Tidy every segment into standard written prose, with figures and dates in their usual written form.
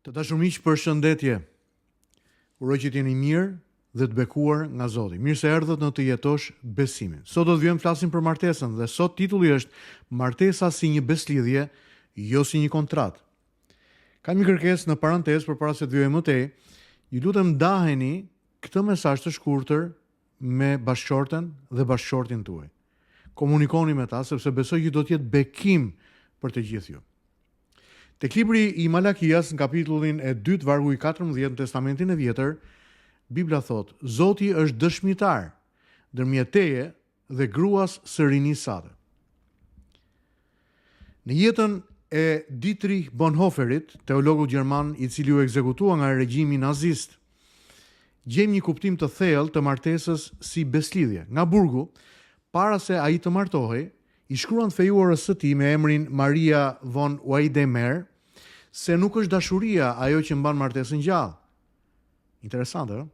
Të dashur miq, përshëndetje. Uroj që t'jeni mirë dhe të bekuar nga Zoti. Mirë se erdhët në Të jetosh besimin. Sot do të vijmë flasim për martesën dhe sot titulli është Martesa si një beslidhje, jo si një kontratë. Kam një kërkesë në parantezë përpara se të vijmë më tej. Ju lutem ndaheni këtë mesazh të shkurtër me bashkëshorten dhe bashkëshortin tuaj. Komunikoni me ta sepse besoj që do të jetë bekim për të gjithë ju. Tek libri i Malakias në kapitullin e 2 vargu i 14 në Testamentin e Vjetër, Bibla thot: Zoti është dëshmitar ndërmjet teje dhe gruas së rinisë sate. Në jetën e Dietrich Bonhoefferit, teologu gjerman i cili u ekzekutua nga regjimi nazist, gjejmë një kuptim të thellë të martesës si beslidhje. Nga burgu, para se ai të martohej, i shkruan fejuarës së tij me emrin Maria von Weidemer se nuk është dashuria ajo që mban martesën gjallë. Interesante, ëh?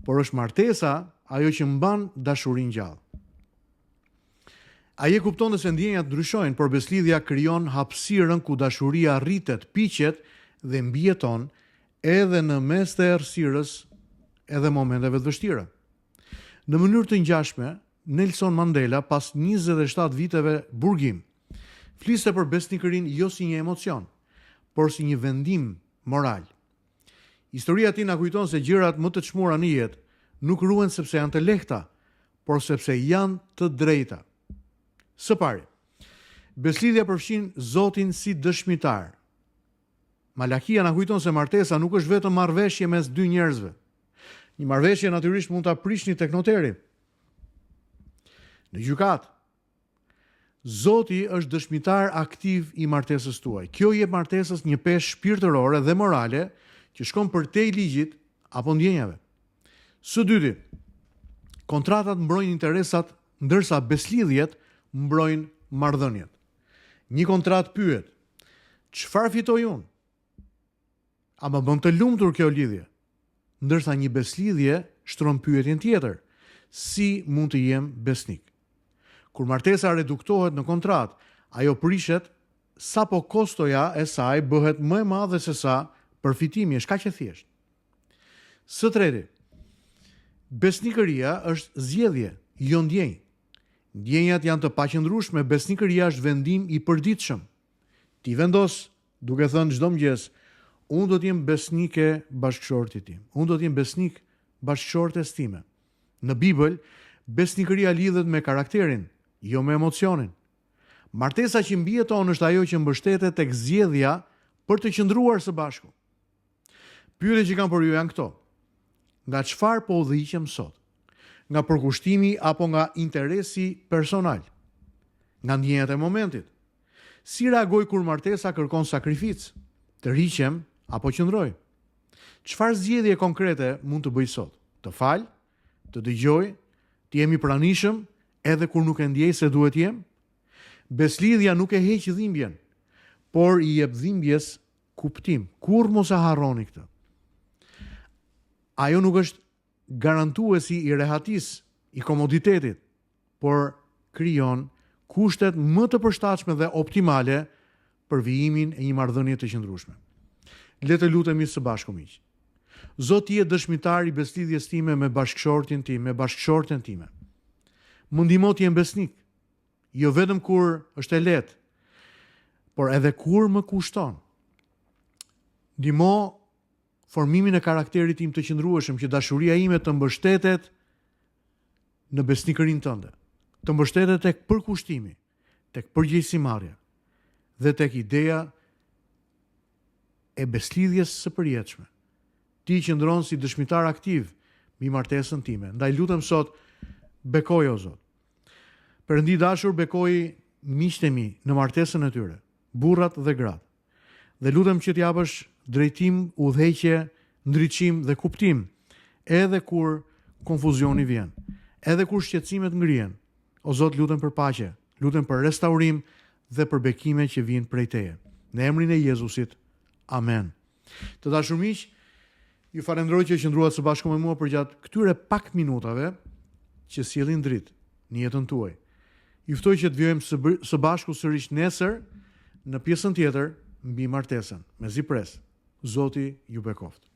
Por është martesa ajo që mban dashurinë gjallë. Ai e kupton se ndjenjat ndryshojnë, por beslidhja krijon hapësirën ku dashuria rritet, piqet dhe mbijeton edhe në mes të errësirës edhe momenteve të vështira. Në mënyrë të ngjashme, Nelson Mandela, pas 27 viteve burgim, fliste për besnikërinë jo si një emocion, por si një vendim moral. Historia e tij na kujton se gjërat më të çmura në jetë nuk ruhen sepse janë të lehta, por sepse janë të drejta. Së pari, beslidhja përfshin Zotin si dëshmitar. Malakia na kujton se martesa nuk është vetëm marrëveshje mes dy njerëzve. Një marrëveshje natyrisht mund ta prishni tek noteri, në gjykat. Zoti është dëshmitar aktiv i martesës tuaj. Kjo jep martesës një peshë shpirtërore dhe morale që shkon përtej ligjit apo ndjenjave. Së dyti, kontratat mbrojnë interesat, ndërsa beslidhjet mbrojnë marrëdhëniet. Një kontratë pyet: çfarë fitoj unë? A më bën të lumtur kjo lidhje? Ndërsa një beslidhje shtron pyetjen tjetër: si mund të jem besnik? Kur martesa reduktohet në kontratë, ajo prishet sapo kostoja e saj bëhet më e madhe se sa përfitimi, është kaq e thjeshtë. Së treti, besnikëria është zgjedhje, jo ndjenjë. Ndjenjat janë të paqëndrueshme, besnikëria është vendim i përditshëm. Ti vendos duke thënë çdo mëngjes: unë do të jem besnike bashkëshortit tim. Unë do të jem besnik bashkëshortes time. Në Bibël, besnikëria lidhet me karakterin, jo me emocionin. Martesa që mbijeton është ajo që mbështetet tek zgjedhja për të qëndruar së bashku. Pyetjet që kam për ju janë këto: nga çfarë po udhëhiqem sot? Nga përkushtimi apo nga interesi personal? Nga ndjenjat e momentit? Si reagoj kur martesa kërkon sakrificë? Të rriqem apo qëndroj? Çfarë zgjedhje konkrete mund të bëj sot? Të fal, të dëgjoj, të jem i pranishëm edhe kur nuk e ndjej se duhet jem? Beslidhja nuk e heq dhimbjen, por i jep dhimbjes kuptim. Kur mos e harroni këtë. Ajo nuk është garantuesi i rehatis, i komoditetit, por krijon kushtet më të përshtatshme dhe optimale për vijimin e një marrëdhënie të qëndrueshme. Le të lutemi së bashku miq. Zoti je dëshmitar i beslidhjes time me bashkëshortin tim, me bashkëshorten time. Më ndihmo të jem besnik, jo vetëm kur është e lehtë, por edhe kur më kushton. Ndihmo formimin e karakterit tim të qëndrueshëm, që dashuria ime të mbështetet në besnikërinë tënde, të mbështetet tek përkushtimi, tek përgjegjësimarrja dhe tek ideja e beslidhjes së përjetshme. Ti qëndron si dëshmitar aktiv mbi martesën time. Ndaj lutem sot, bekoj o Zot. Perëndi dashur, bekoj miqtë e mi në martesën e tyre, burrat dhe gratë. Dhe lutem që t'japësh drejtim, udhëheqje, ndriçim dhe kuptim, edhe kur konfuzioni vjen, edhe kur shqetësimet ngrihen. O Zot, lutem për paqe, lutem për restaurim dhe për bekimet që vijnë prej Teje. Në emrin e Jezusit. Amen. Të dashur miq, ju falenderoj që qëndruat së bashku me mua për gjatë këtyre pak minutave që sjellin dritë në jetën tuaj. Ju ftoj që të vijojmë së bashku sërish nesër në pjesën tjetër mbi martesën. Mezi pres. Zoti ju bekoft.